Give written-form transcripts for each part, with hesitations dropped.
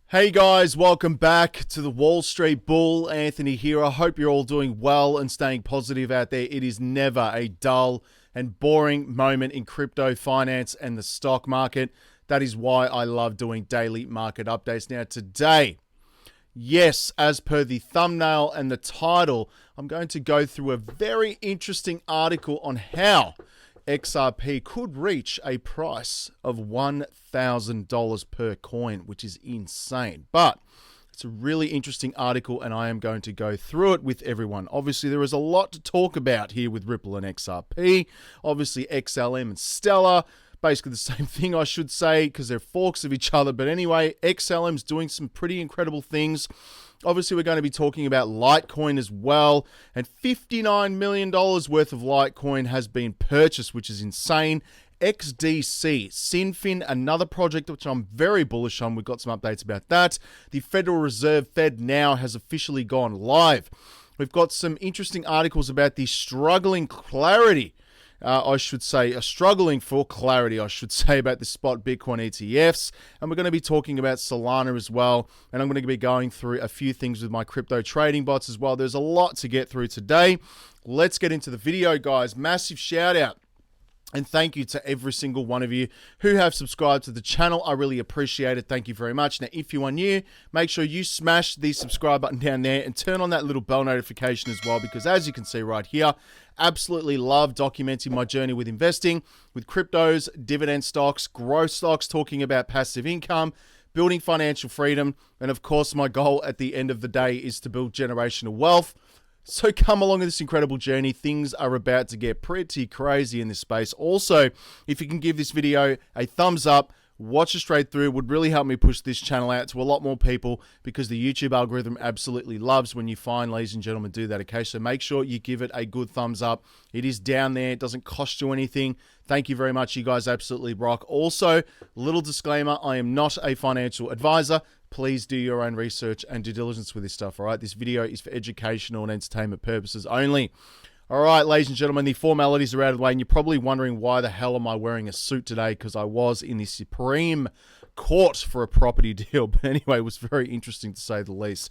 Hey guys, welcome back to the Wall Street Bull. Anthony here. I hope you're all doing well and staying positive out there. It is never a dull and boring moment in crypto finance and the stock market. That is why I love doing daily market updates. Now today, yes, as per the thumbnail and the title, I'm going to go through a very interesting article on how XRP could reach a price of $1,000 per coin, which is insane. But it's a really interesting article, and I am going to go through it with everyone. Obviously, there is a lot to talk about here with Ripple and XRP. Obviously, XLM and Stellar, basically the same thing, I should say, because they're forks of each other. But anyway, XLM's doing some pretty incredible things. Obviously, we're going to be talking about Litecoin as well, and $59 million worth of Litecoin has been purchased, which is insane. XDC, Sinfin, another project which I'm very bullish on. We've got some updates about that. The Federal Reserve Fed now has officially gone live. We've got some interesting articles about the struggling clarity. Struggling for clarity, I should say, about the spot Bitcoin ETFs. And we're going to be talking about Solana as well. And I'm going to be going through a few things with my crypto trading bots as well. There's a lot to get through today. Let's get into the video, guys. Massive shout out. And thank you to every single one of you who have subscribed to the channel. I really appreciate it. Thank you very much. Now, if you are new, make sure you smash the subscribe button down there and turn on that little bell notification as well, because as you can see right here, absolutely love documenting my journey with investing, with cryptos, dividend stocks, growth stocks, talking about passive income, building financial freedom, and of course, my goal at the end of the day is to build generational wealth. So come along with this incredible journey. Things are about to get pretty crazy in this space. Also, if you can give this video a thumbs up, watch it straight through, would really help me push this channel out to a lot more people, because the YouTube algorithm absolutely loves when you find, ladies and gentlemen, do that, okay? So make sure you give it a good thumbs up. It is down there. It doesn't cost you anything. Thank you very much. You guys absolutely rock. Also, little disclaimer, I am not a financial advisor. Please do your own research and due diligence with this stuff, all right? This video is for educational and entertainment purposes only. All right, ladies and gentlemen, the formalities are out of the way, and you're probably wondering why the hell am I wearing a suit today, because I was in the Supreme Court for a property deal. But anyway, it was very interesting to say the least.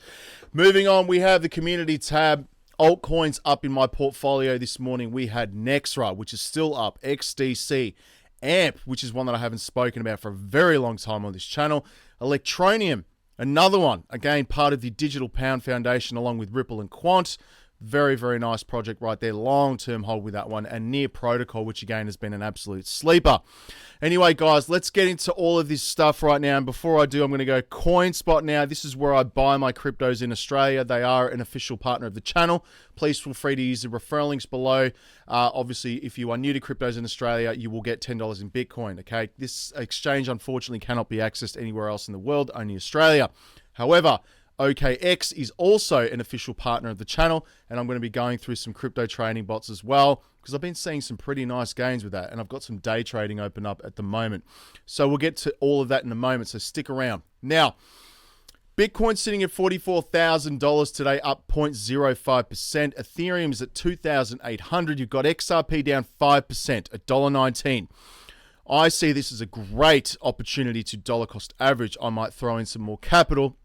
Moving on, we have the community tab. Altcoins up in my portfolio this morning. We had Nexra, which is still up, XDC, AMP, which is one that I haven't spoken about for a very long time on this channel, Electronium, another one, again, part of the Digital Pound Foundation along with Ripple and Quant. Very, very nice project right there. Long-term hold with that one. And Near Protocol, which again has been an absolute sleeper. Anyway, guys, let's get into all of this stuff right now. And before I do, I'm going to go Coinspot now. This is where I buy my cryptos in Australia. They are an official partner of the channel. Please feel free to use the referral links below. Obviously, if you are new to cryptos in Australia, you will get $10 in Bitcoin, okay? This exchange, unfortunately, cannot be accessed anywhere else in the world, only Australia. However, OKX is also an official partner of the channel, and I'm going to be going through some crypto trading bots as well, because I've been seeing some pretty nice gains with that, and I've got some day trading open up at the moment. So we'll get to all of that in a moment, so stick around. Now, Bitcoin sitting at $44,000 today, up 0.05%. Ethereum is at 2,800. You've got XRP down 5% at $1.19. I see this as a great opportunity to dollar cost average. I might throw in some more capital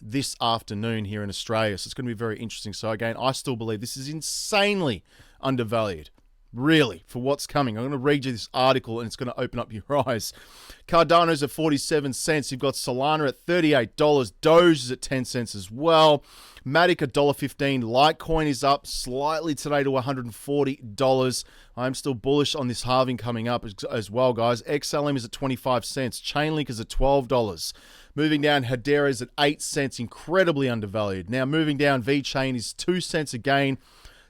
this afternoon here in Australia. So it's going to be very interesting. So again, I still believe this is insanely undervalued, really, for what's coming. I'm going to read you this article and it's going to open up your eyes. Cardano's at 47 cents. You've got Solana at $38. Doge is at 10 cents as well. Matic at $1.15. Litecoin is up slightly today to $140. I'm still bullish on this halving coming up as well, guys. XLM is at 25 cents. Chainlink is at $12. Moving down, Hedera is at 8 cents, incredibly undervalued. Now moving down, VeChain is 2 cents again.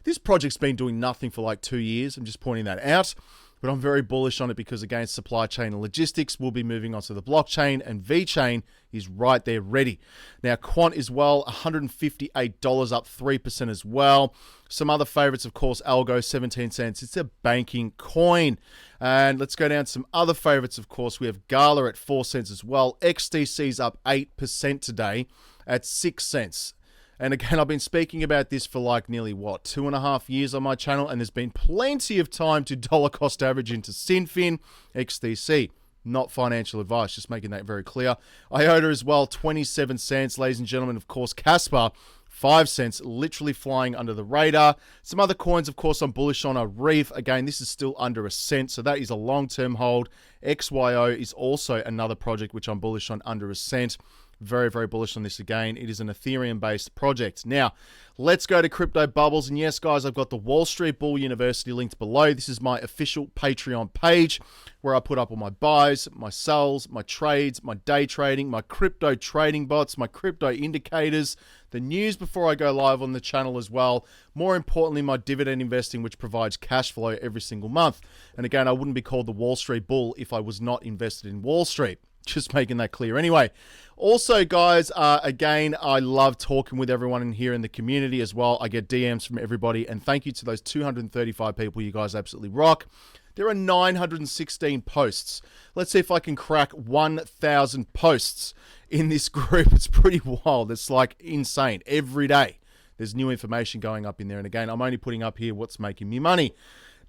This project's been doing nothing for like 2 years. I'm just pointing that out. But I'm very bullish on it because, again, supply chain and logistics will be moving onto the blockchain, and VeChain is right there ready. Now, Quant as well, $158, up 3% as well. Some other favorites, of course, ALGO, 17 cents. It's a banking coin. And let's go down to some other favorites, of course. We have Gala at 4 cents as well. XDC's up 8% today at 6 cents. And again, I've been speaking about this for like nearly, 2.5 years on my channel, and there's been plenty of time to dollar cost average into Sinfin, XDC, Not financial advice, just making that very clear. IOTA as well, 27 cents. Ladies and gentlemen, of course, Casper, 5 cents, literally flying under the radar. Some other coins, of course, I'm bullish on are Reef. Again, this is still under a cent, so that is a long-term hold. XYO is also another project which I'm bullish on under a cent. Very, very bullish on this again. It is an Ethereum-based project. Now, let's go to Crypto Bubbles. And yes, guys, I've got the Wall Street Bull University linked below. This is my official Patreon page where I put up all my buys, my sells, my trades, my day trading, my crypto trading bots, my crypto indicators, the news before I go live on the channel as well. More importantly, my dividend investing, which provides cash flow every single month. And again, I wouldn't be called the Wall Street Bull if I was not invested in Wall Street. Just making that clear. Anyway, also, guys, again, I love talking with everyone in here in the community as well. I get DMs from everybody, and thank you to those 235 people. You guys absolutely rock. There are 916 posts. Let's see if I can crack 1,000 posts in this group. It's pretty wild. It's like insane. Every day, there's new information going up in there. And again, I'm only putting up here what's making me money.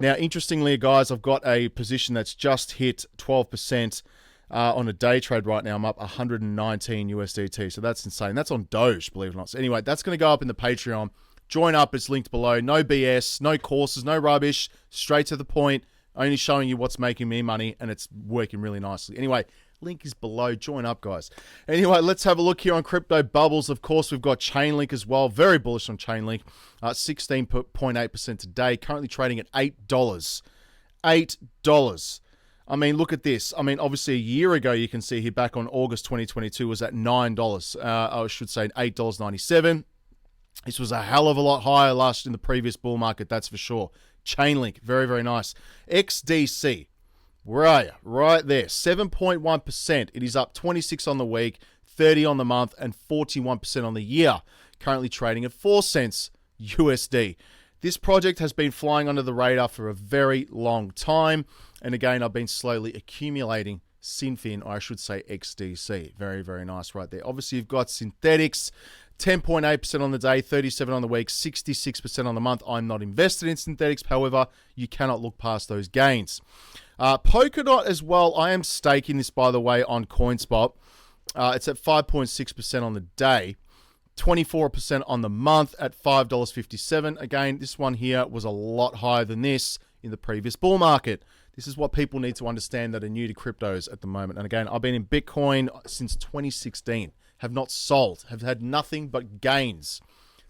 Now, interestingly, guys, I've got a position that's just hit 12%. On a day trade right now, I'm up 119 USDT. So that's insane. That's on Doge, believe it or not. So anyway, that's going to go up in the Patreon. Join up. It's linked below. No BS, no courses, no rubbish. Straight to the point. Only showing you what's making me money, and it's working really nicely. Anyway, link is below. Join up, guys. Anyway, let's have a look here on Crypto Bubbles. Of course, we've got Chainlink as well. Very bullish on Chainlink. 16.8% today. Currently trading at $8. $8. I mean, look at this. I mean, obviously a year ago, you can see here back on August 2022 was at $9. I should say $8.97. This was a hell of a lot higher last in the previous bull market, that's for sure. Chainlink, very, very nice. XDC, where are you? Right there, 7.1%. It is up 26 on the week, 30 on the month, and 41% on the year. Currently trading at 4 cents USD. This project has been flying under the radar for a very long time. And again, I've been slowly accumulating Synfin, or I should say XDC. Very, very nice right there. Obviously, you've got Synthetics, 10.8% on the day, 37 on the week, 66% on the month. I'm not invested in Synthetics. However, you cannot look past those gains. Polkadot as well. I am staking this, by the way, on Coinspot. It's at 5.6% on the day. 24% on the month at $5.57. Again, this one here was a lot higher than this in the previous bull market. This is what people need to understand that are new to cryptos at the moment. And again, I've been in Bitcoin since 2016. Have not sold. Have had nothing but gains.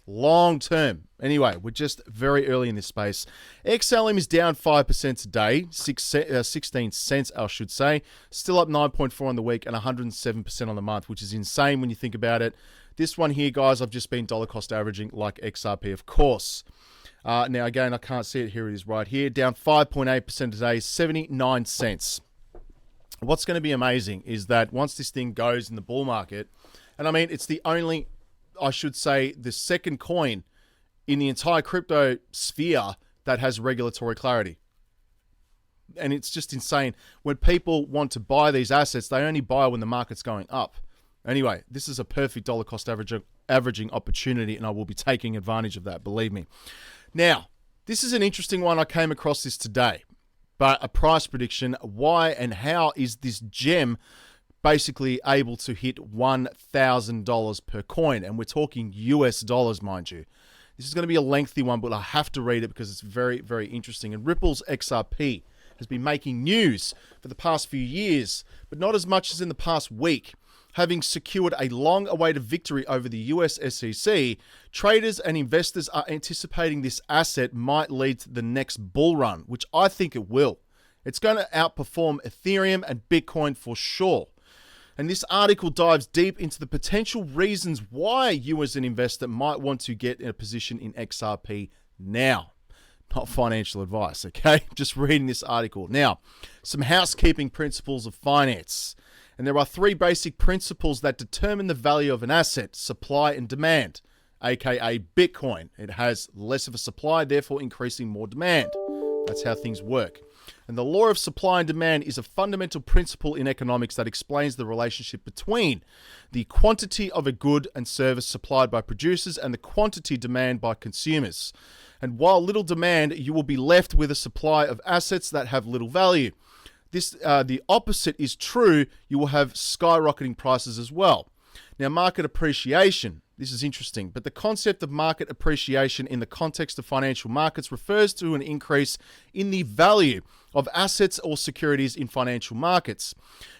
Long term. Anyway, we're just very early in this space. XLM is down 5% today. 16 cents, I should say. Still up 9.4 on the week and 107% on the month, which is insane when you think about it. This one here, guys, I've just been dollar cost averaging like XRP, of course. Now, again, I can't see it. Here it is right here. Down 5.8% today, 79 cents. What's going to be amazing is that once this thing goes in the bull market, and I mean, it's the only, I should say, the second coin in the entire crypto sphere that has regulatory clarity. And it's just insane. When people want to buy these assets, they only buy when the market's going up. Anyway, this is a perfect dollar cost averaging opportunity, and I will be taking advantage of that, believe me. Now, this is an interesting one. I came across this today, but a price prediction. Why and how is this gem basically able to hit $1,000 per coin? And we're talking US dollars, mind you. This is going to be a lengthy one, but I have to read it because it's very, very interesting. And Ripple's XRP has been making news for the past few years, but not as much as in the past week. Having secured a long-awaited victory over the US SEC, traders and investors are anticipating this asset might lead to the next bull run, which I think it will. It's going to outperform Ethereum and Bitcoin for sure. And this article dives deep into the potential reasons why you as an investor might want to get in a position in XRP now. Not financial advice, okay? Just reading this article. Now, some housekeeping principles of finance. And there are three basic principles that determine the value of an asset: supply and demand, aka Bitcoin. It has less of a supply, therefore increasing more demand. That's how things work. And the law of supply and demand is a fundamental principle in economics that explains the relationship between the quantity of a good and service supplied by producers and the quantity demanded by consumers. And while little demand, you will be left with a supply of assets that have little value. the opposite is true. You will have skyrocketing prices as well. Now, market appreciation. This is interesting, but the concept of market appreciation in the context of financial markets refers to an increase in the value of assets or securities in financial markets.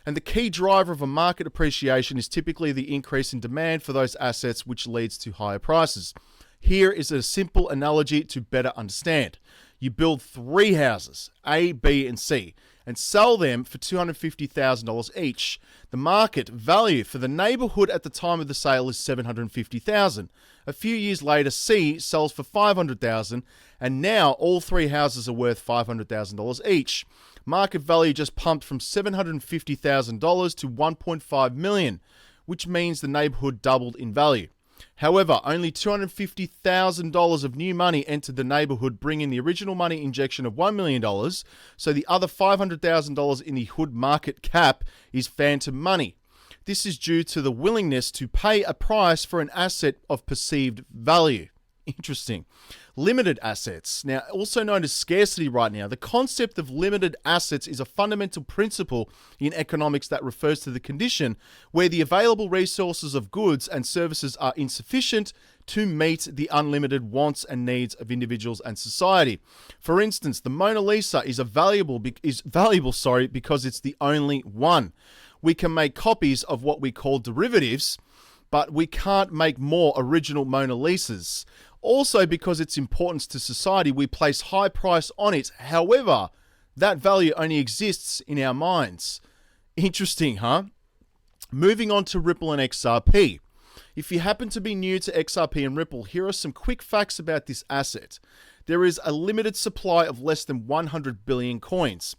And the key driver of a market appreciation is typically the increase in demand for those assets, which leads to higher prices. Here is a simple analogy to better understand. You build 3 houses, A, B, and C, and sell them for $250,000 each. The market value for the neighborhood at the time of the sale is $750,000. A few years later, C sells for $500,000, and now all 3 houses are worth $500,000 each. Market value just pumped from $750,000 to $1.5 million, which means the neighborhood doubled in value. However, only $250,000 of new money entered the neighborhood, bringing the original money injection of $1 million, so the other $500,000 in the hood market cap is phantom money. This is due to the willingness to pay a price for an asset of perceived value. Interesting. Limited assets, now also known as scarcity right now. The concept of limited assets is a fundamental principle in economics that refers to the condition where the available resources of goods and services are insufficient to meet the unlimited wants and needs of individuals and society. For instance, the Mona Lisa is valuable because it's the only one. We can make copies of what we call derivatives, but we can't make more original Mona Lisas. Also, because its importance to society, we place high price on it. However, that value only exists in our minds. Interesting, huh? Moving on to Ripple and XRP. If you happen to be new to XRP and Ripple, here are some quick facts about this asset. There is a limited supply of less than 100 billion coins.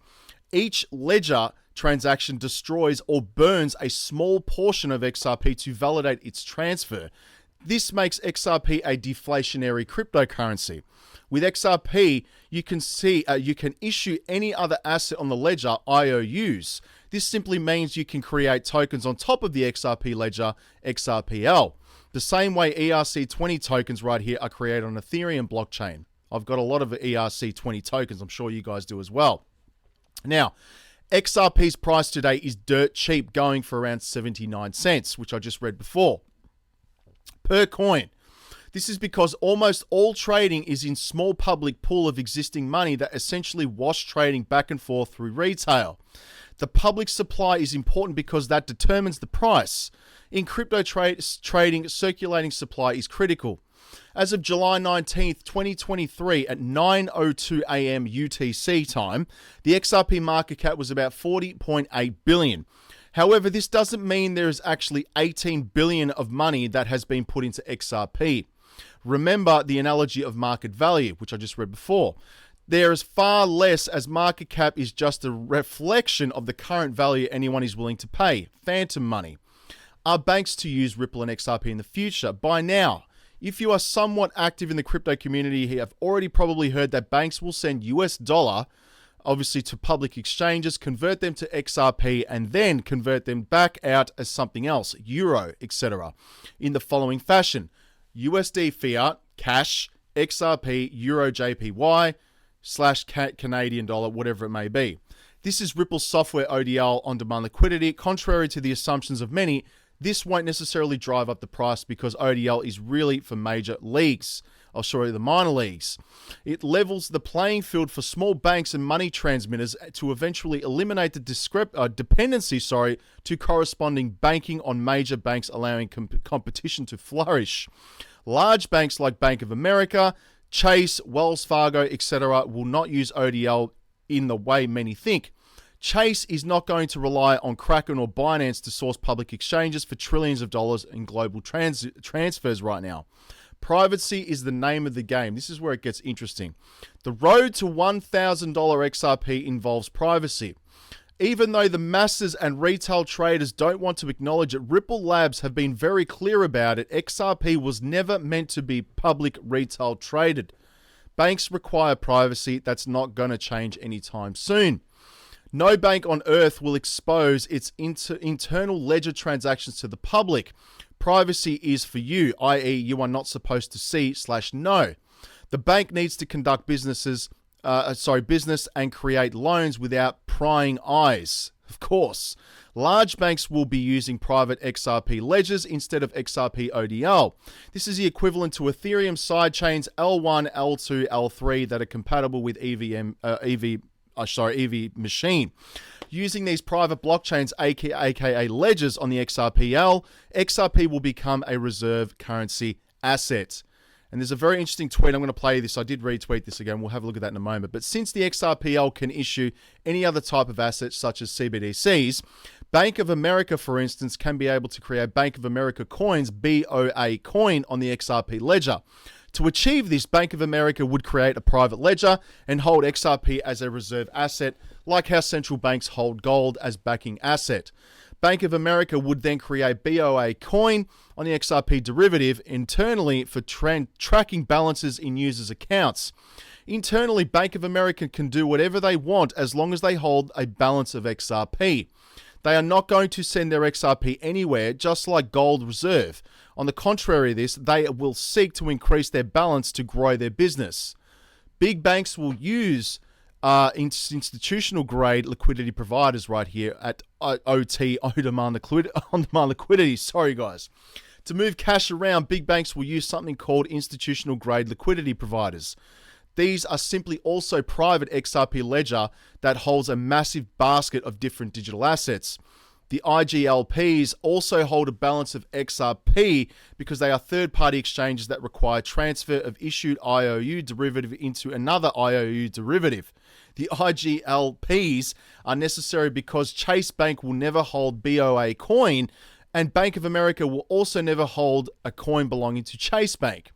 Each ledger transaction destroys or burns a small portion of XRP to validate its transfer. This makes XRP a deflationary cryptocurrency. With XRP, you can issue any other asset on the ledger, IOUs. This simply means you can create tokens on top of the XRP ledger, XRPL. The same way ERC20 tokens right here are created on Ethereum blockchain. I've got a lot of ERC20 tokens. I'm sure you guys do as well. Now, XRP's price today is dirt cheap, going for around 79 cents, which I just read before, per coin. This is because almost all trading is in small public pool of existing money that essentially wash trading back and forth through retail. The public supply is important because that determines the price. In crypto trading, circulating supply is critical. As of July 19th, 2023 at 9:02 a.m. UTC time, the XRP market cap was about 40.8 billion. However, this doesn't mean there is actually 18 billion of money that has been put into XRP. Remember the analogy of market value, which I just read before. There is far less, as market cap is just a reflection of the current value anyone is willing to pay, phantom money. Are banks to use Ripple and XRP in the future? By now, if you are somewhat active in the crypto community, you have already probably heard that banks will send US dollar, obviously, to public exchanges, convert them to XRP, and then convert them back out as something else, euro, etc., in the following fashion: USD fiat, cash, XRP, euro JPY, / Canadian dollar, whatever it may be. This is Ripple's software ODL, on-demand liquidity. Contrary to the assumptions of many, this won't necessarily drive up the price because ODL is really for major leagues. I'll show you the minor leagues. It levels the playing field for small banks and money transmitters to eventually eliminate the dependency to corresponding banking on major banks, allowing competition to flourish. Large banks like Bank of America, Chase, Wells Fargo, etc. will not use ODL in the way many think. Chase is not going to rely on Kraken or Binance to source public exchanges for trillions of dollars in global transfers right now. Privacy is the name of the game. This is where it gets interesting. The road to $1,000 XRP involves privacy. Even though the masses and retail traders don't want to acknowledge it, Ripple Labs have been very clear about it. XRP was never meant to be public retail traded. Banks require privacy. That's not going to change anytime soon. No bank on earth will expose its internal ledger transactions to the public. Privacy is for you, i.e. you are not supposed to see / know. The bank needs to conduct businesses business and create loans without prying eyes. Of course, large banks will be using private XRP ledgers instead of XRP ODL. This is the equivalent to Ethereum sidechains L1, L2, L3 that are compatible with EV machine. Using these private blockchains, aka ledgers on the XRPL, XRP will become a reserve currency asset. And there's a very interesting tweet. I'm going to play this. I did retweet this again. We'll have a look at that in a moment. But since the XRPL can issue any other type of assets, such as CBDCs, Bank of America, for instance, can be able to create Bank of America coins, BOA coin, on the XRP ledger. To achieve this, Bank of America would create a private ledger and hold XRP as a reserve asset, like how central banks hold gold as backing asset. Bank of America would then create BOA coin on the XRP derivative internally for tracking balances in users' accounts. Internally, Bank of America can do whatever they want as long as they hold a balance of XRP. They are not going to send their XRP anywhere, just like gold reserve. On the contrary of this, they will seek to increase their balance to grow their business. Big banks will use institutional grade liquidity providers right here at OT, on-demand liquidity. Sorry, guys. To move cash around, big banks will use something called institutional grade liquidity providers. These are simply also private XRP ledger that holds a massive basket of different digital assets. The IGLPs also hold a balance of XRP because they are third-party exchanges that require transfer of issued IOU derivative into another IOU derivative. The IGLPs are necessary because Chase Bank will never hold BOA coin, and Bank of America will also never hold a coin belonging to Chase Bank.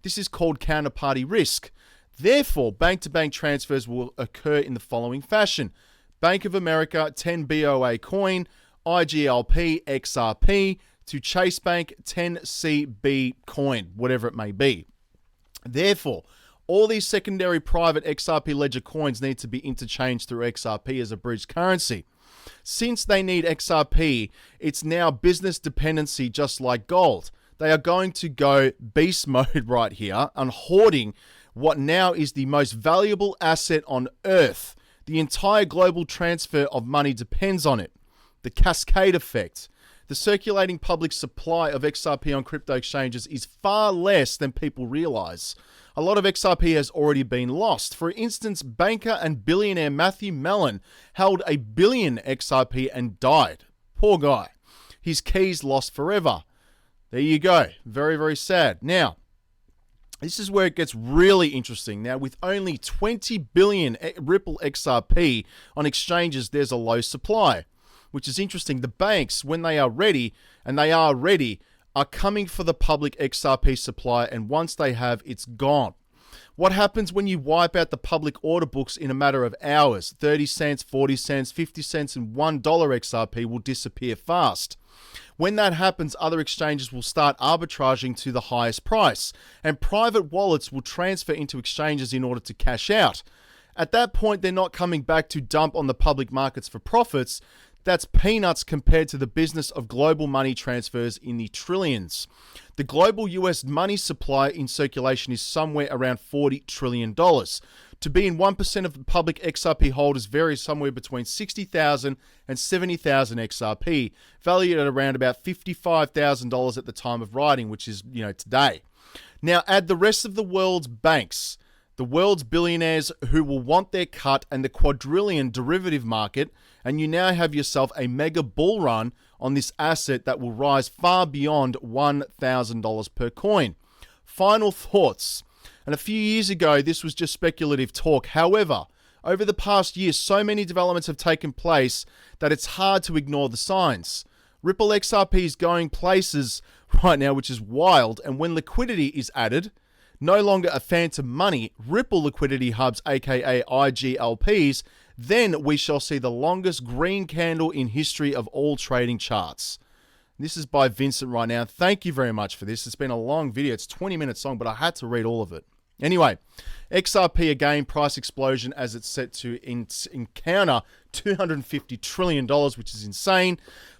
This is called counterparty risk. Therefore, bank-to-bank transfers will occur in the following fashion. Bank of America, 10 BOA coin, IGLP, XRP, to Chase Bank, 10 CB coin, whatever it may be. Therefore, all these secondary private XRP ledger coins need to be interchanged through XRP as a bridge currency. Since they need XRP, it's now business dependency just like gold. They are going to go beast mode right here on hoarding what now is the most valuable asset on earth. The entire global transfer of money depends on it. The cascade effect. The circulating public supply of XRP on crypto exchanges is far less than people realize. A lot of XRP has already been lost. For instance, banker and billionaire Matthew Mellon held 1 billion XRP and died. Poor guy. His keys lost forever. There you go. Very, very sad. Now, this is where it gets really interesting. Now, with only 20 billion Ripple XRP on exchanges, there's a low supply, which is interesting. The banks, when they are ready, and they are ready, are coming for the public XRP supply, and once they have, it's gone. What happens when you wipe out the public order books in a matter of hours? 30 cents, 40 cents, 50 cents, and $1 XRP will disappear fast. When that happens, other exchanges will start arbitraging to the highest price, and private wallets will transfer into exchanges in order to cash out. At that point, they're not coming back to dump on the public markets for profits. That's peanuts compared to the business of global money transfers in the trillions. The global US money supply in circulation is somewhere around $40 trillion. To be in 1% of the public XRP holders varies somewhere between 60,000 and 70,000 XRP, valued at around about $55,000 at the time of writing, which is, today. Now add the rest of the world's banks, the world's billionaires who will want their cut, and the quadrillion derivative market, and you now have yourself a mega bull run on this asset that will rise far beyond $1,000 per coin. Final thoughts. And a few years ago, this was just speculative talk. However, over the past year, so many developments have taken place that it's hard to ignore the signs. Ripple XRP is going places right now, which is wild. And when liquidity is added, no longer a phantom money, Ripple liquidity hubs, aka IGLPs, then we shall see the longest green candle in history of all trading charts. This is by Vincent right now. Thank you very much for this. It's been a long video. It's 20 minutes long, but I had to read all of it. Anyway, XRP again, price explosion as it's set to encounter $250 trillion, which is insane.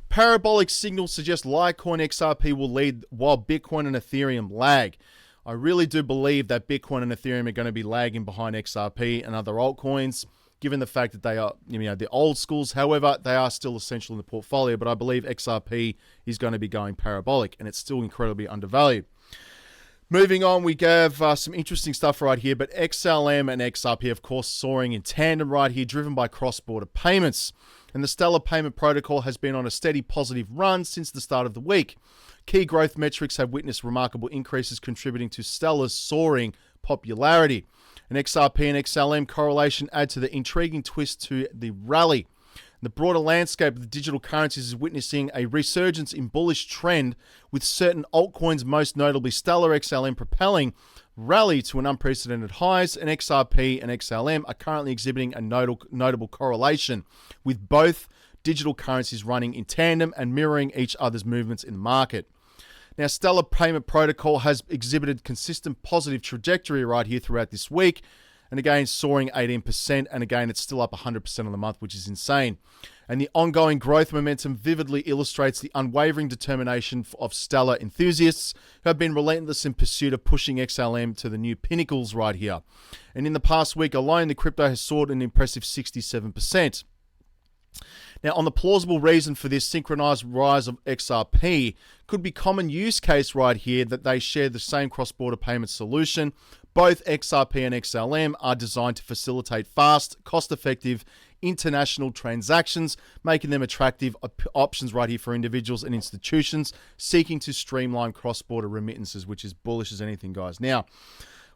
Parabolic signals suggest Litecoin XRP will lead while Bitcoin and Ethereum lag. I really do believe that Bitcoin and Ethereum are going to be lagging behind XRP and other altcoins, given the fact that they are, the old schools. However, they are still essential in the portfolio, but I believe XRP is going to be going parabolic, and it's still incredibly undervalued. Moving on, we have some interesting stuff right here, but XLM and XRP, of course, soaring in tandem right here, driven by cross-border payments. And the Stellar payment protocol has been on a steady positive run since the start of the week. Key growth metrics have witnessed remarkable increases, contributing to Stellar's soaring popularity. And XRP and XLM correlation add to the intriguing twist to the rally. The broader landscape of the digital currencies is witnessing a resurgence in bullish trend, with certain altcoins, most notably Stellar XLM, propelling rally to an unprecedented highs, and XRP and XLM are currently exhibiting a notable correlation, with both digital currencies running in tandem and mirroring each other's movements in the market. Now, Stellar Payment Protocol has exhibited consistent positive trajectory right here throughout this week, and again, soaring 18%, and again, it's still up 100% on the month, which is insane. And the ongoing growth momentum vividly illustrates the unwavering determination of Stellar enthusiasts who have been relentless in pursuit of pushing XLM to the new pinnacles right here. And in the past week alone, the crypto has soared an impressive 67%. Now, on the plausible reason for this synchronized rise of XRP could be common use case right here, that they share the same cross-border payment solution. Both XRP and XLM are designed to facilitate fast, cost-effective international transactions, making them attractive options right here for individuals and institutions seeking to streamline cross-border remittances, which is bullish as anything, guys. Now,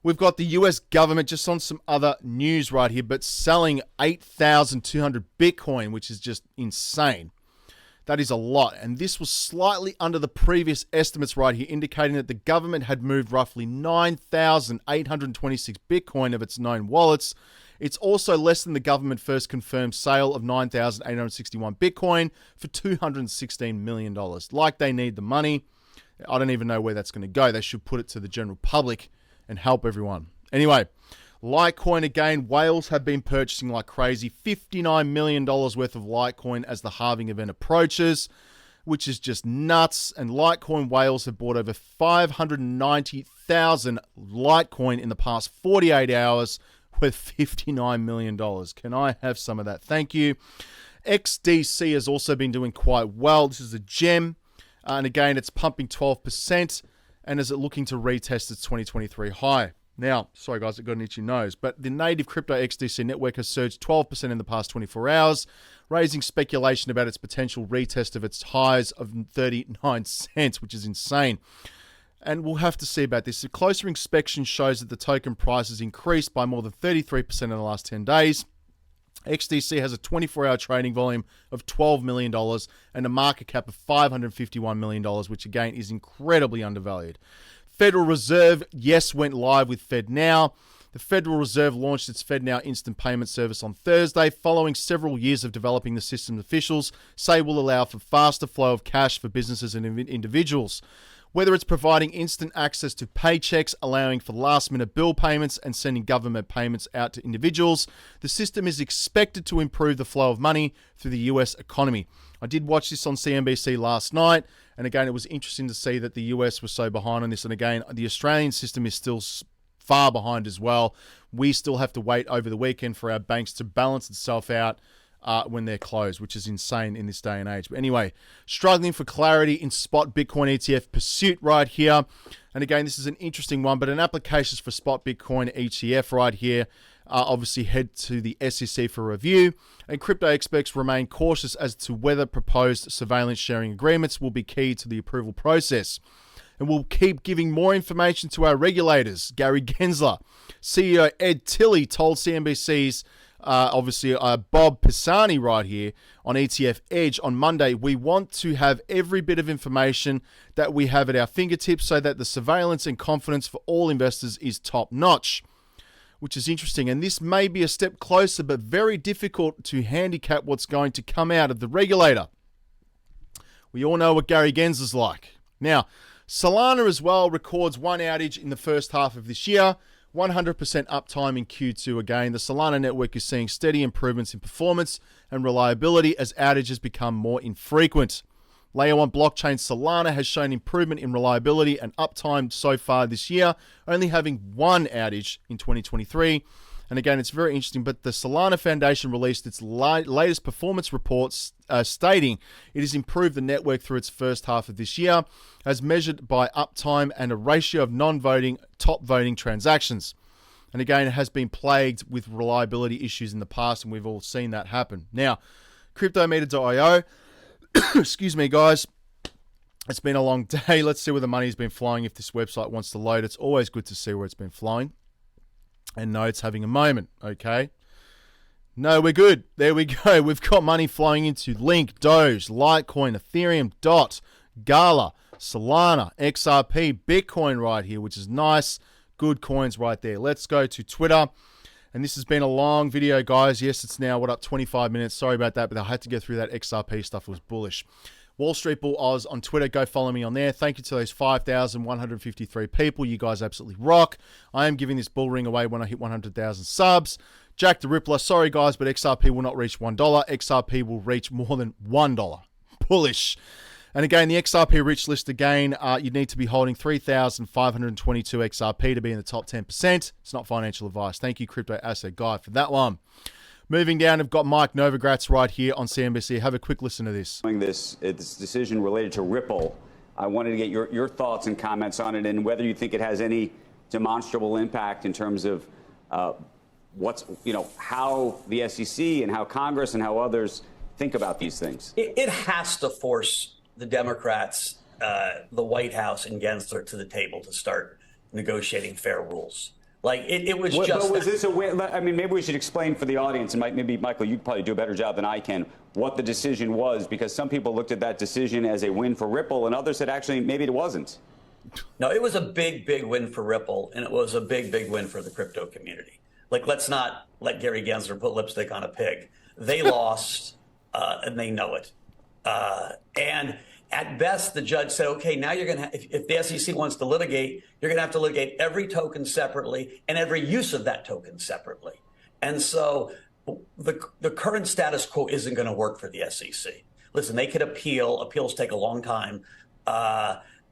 we've got the US government just on some other news right here, but selling 8,200 Bitcoin, which is just insane. That is a lot. And this was slightly under the previous estimates right here, indicating that the government had moved roughly 9,826 Bitcoin of its known wallets. It's also less than the government first confirmed sale of 9,861 Bitcoin for $216 million. Like they need the money. I don't even know where that's going to go. They should put it to the general public and help everyone. Anyway, Litecoin again, whales have been purchasing like crazy. $59 million worth of Litecoin as the halving event approaches, which is just nuts. And Litecoin whales have bought over 590,000 Litecoin in the past 48 hours worth $59 million. Can I have some of that? Thank you. XDC has also been doing quite well. This is a gem. And again, it's pumping 12%. And is it looking to retest its 2023 high? Now, sorry guys, it got an itchy nose, but the native crypto XDC network has surged 12% in the past 24 hours, raising speculation about its potential retest of its highs of 39 cents, which is insane. And we'll have to see about this. A closer inspection shows that the token price has increased by more than 33% in the last 10 days. XDC has a 24-hour trading volume of $12 million and a market cap of $551 million, which again is incredibly undervalued. Federal Reserve, yes, went live with FedNow. The Federal Reserve launched its FedNow instant payment service on Thursday, following several years of developing the system. Officials say will allow for faster flow of cash for businesses and individuals. Whether it's providing instant access to paychecks, allowing for last-minute bill payments, and sending government payments out to individuals, the system is expected to improve the flow of money through the US economy. I did watch this on CNBC last night, and again, it was interesting to see that the US was so behind on this. And again, the Australian system is still far behind as well. We still have to wait over the weekend for our banks to balance itself out when they're closed, which is insane in this day and age. But anyway, struggling for clarity in spot Bitcoin ETF pursuit right here. And again, this is an interesting one, but an applications for spot Bitcoin ETF right here. Obviously head to the SEC for review. And crypto experts remain cautious as to whether proposed surveillance sharing agreements will be key to the approval process. And we'll keep giving more information to our regulators. Gary Gensler, CEO Ed Tilly told CNBC's Bob Pisani right here on ETF Edge on Monday, we want to have every bit of information that we have at our fingertips so that the surveillance and confidence for all investors is top notch, which is interesting. And this may be a step closer, but very difficult to handicap what's going to come out of the regulator. We all know what Gary Gensler's like. Now, Solana as well records one outage in the first half of this year. 100% uptime in Q2 again. The Solana network is seeing steady improvements in performance and reliability as outages become more infrequent. Layer 1 blockchain Solana has shown improvement in reliability and uptime so far this year, only having one outage in 2023. And again, it's very interesting, but the Solana Foundation released its latest performance reports stating it has improved the network through its first half of this year, as measured by uptime and a ratio of non-voting, top voting transactions. And again, it has been plagued with reliability issues in the past, and we've all seen that happen. Now, CryptoMeter.io, excuse me, guys. It's been a long day. Let's see where the money's been flowing if this website wants to load. It's always good to see where it's been flowing. And no, it's having a moment, okay? No, we're good. There we go. We've got money flowing into Link, Doge, Litecoin, Ethereum, DOT, Gala, Solana, XRP, Bitcoin right here, which is nice. Good coins right there. Let's go to Twitter. And this has been a long video, guys. Yes, it's now, 25 minutes. Sorry about that, but I had to get through that XRP stuff. It was bullish. Wall Street Bull Oz on Twitter. Go follow me on there. Thank you to those 5,153 people. You guys absolutely rock. I am giving this bull ring away when I hit 100,000 subs. Jack the Rippler. Sorry, guys, but XRP will not reach $1. XRP will reach more than $1. Bullish. And again, the XRP rich list again, you need to be holding 3,522 XRP to be in the top 10%. It's not financial advice. Thank you, Crypto Asset Guide, for that one. Moving down, I've got Mike Novogratz right here on CNBC. Have a quick listen to this. This decision related to Ripple, I wanted to get your thoughts and comments on it and whether you think it has any demonstrable impact in terms of how the SEC and how Congress and how others think about these things. It has to force the Democrats, the White House, and Gensler to the table to start negotiating fair rules. Like it was just. But was this a win? I mean, maybe we should explain for the audience, and maybe Michael, you'd probably do a better job than I can, what the decision was, because some people looked at that decision as a win for Ripple, and others said actually maybe it wasn't. No, it was a big win for Ripple, and it was a big win for the crypto community. Like, let's not let Gary Gensler put lipstick on a pig. They lost, and they know it. And at best, the judge said, okay, now you're going to, if the SEC wants to litigate, you're going to have to litigate every token separately and every use of that token separately. And so the current status quo isn't going to work for the SEC. Listen, they could appeal. Appeals take a long time.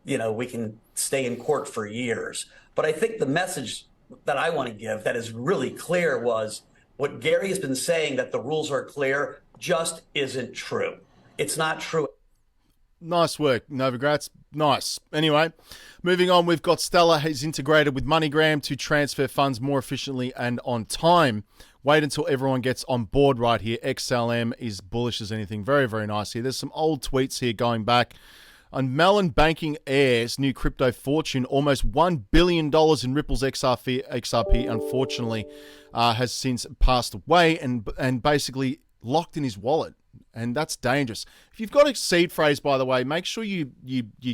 We can stay in court for years. But I think the message that I want to give that is really clear was what Gary has been saying, that the rules are clear, just isn't true. It's not true. Nice work, Novogratz. Nice. Anyway, moving on, we've got Stellar has integrated with MoneyGram to transfer funds more efficiently and on time. Wait until everyone gets on board right here. XLM is bullish as anything. Very, very nice here. There's some old tweets here going back. On Mellon Banking Air's new crypto fortune, almost $1 billion in Ripple's XRP unfortunately, has since passed away and basically locked in his wallet. And that's dangerous. If you've got a seed phrase, by the way, make sure you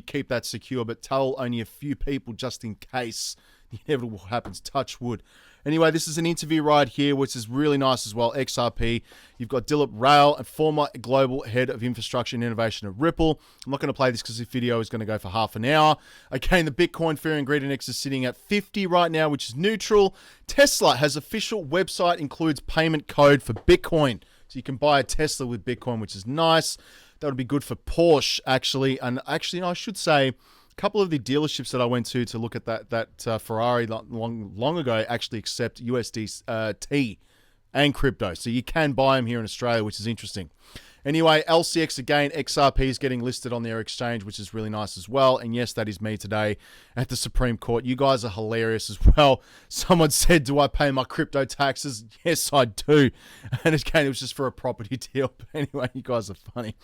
keep that secure, but tell only a few people just in case the inevitable happens. Touch wood. Anyway, this is an interview right here, which is really nice as well. XRP. You've got Dilip Rao, a former global head of infrastructure and innovation at Ripple. I'm not going to play this because this video is going to go for half an hour. Again, the Bitcoin Fear and Greed Index is sitting at 50 right now, which is neutral. Tesla has official website, includes payment code for Bitcoin. So you can buy a Tesla with Bitcoin, which is nice. That would be good for Porsche, actually. And actually, I should say, a couple of the dealerships that I went to look at that Ferrari long ago actually accept USDT and crypto. So you can buy them here in Australia, which is interesting. Anyway, LCX again, XRP is getting listed on their exchange, which is really nice as well. And yes, that is me today at the Supreme Court. You guys are hilarious as well. Someone said, do I pay my crypto taxes? Yes, I do. And again, it was just for a property deal. But anyway, you guys are funny.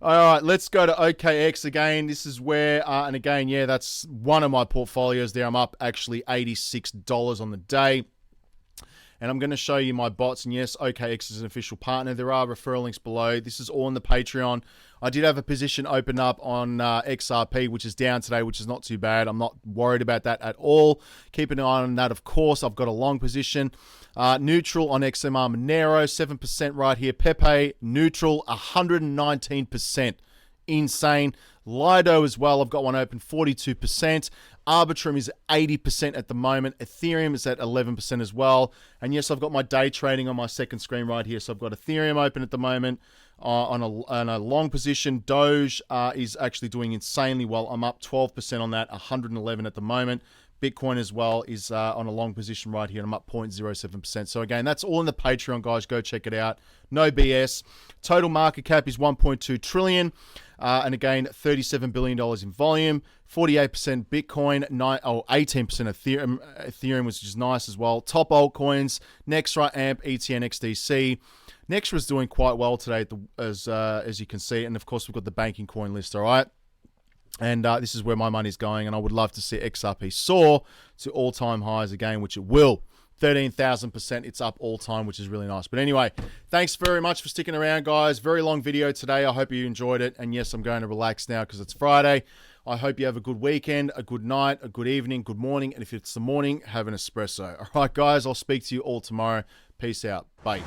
All right, let's go to OKX again. This is where, and again, yeah, that's one of my portfolios there. I'm up actually $86 on the day. And I'm going to show you my bots. And yes, OKX is an official partner. There are referral links below. This is all in the Patreon. I did have a position open up on XRP, which is down today, which is not too bad. I'm not worried about that at all. Keep an eye on that, of course. I've got a long position. Neutral on XMR Monero, 7% right here. Pepe, neutral, 119%. Insane. Lido as well. I've got one open, 42%. Arbitrum is 80% at the moment. Ethereum is at 11% as well. And yes, I've got my day trading on my second screen right here. So I've got Ethereum open at the moment. on a long position. Doge is actually doing insanely well. I'm up 12% on that, 111 at the moment. Bitcoin as well is on a long position right here, and I'm up 0.07%. So again, that's all in the Patreon, guys. Go check it out. No BS. Total market cap is 1.2 trillion. And again, $37 billion in volume, 48% Bitcoin, 18% Ethereum, which is nice as well. Top altcoins, Nextra, AMP, ETN, XDC. Nextra is doing quite well today, as you can see. And of course, we've got the banking coin list, all right? And this is where my money's going, and I would love to see XRP soar to all-time highs again, which it will. 13,000%, it's up all time, which is really nice. But anyway, thanks very much for sticking around, guys. Very long video today. I hope you enjoyed it. And yes, I'm going to relax now because it's Friday. I hope you have a good weekend, a good night, a good evening, good morning. And if it's the morning, have an espresso. All right, guys, I'll speak to you all tomorrow. Peace out. Bye.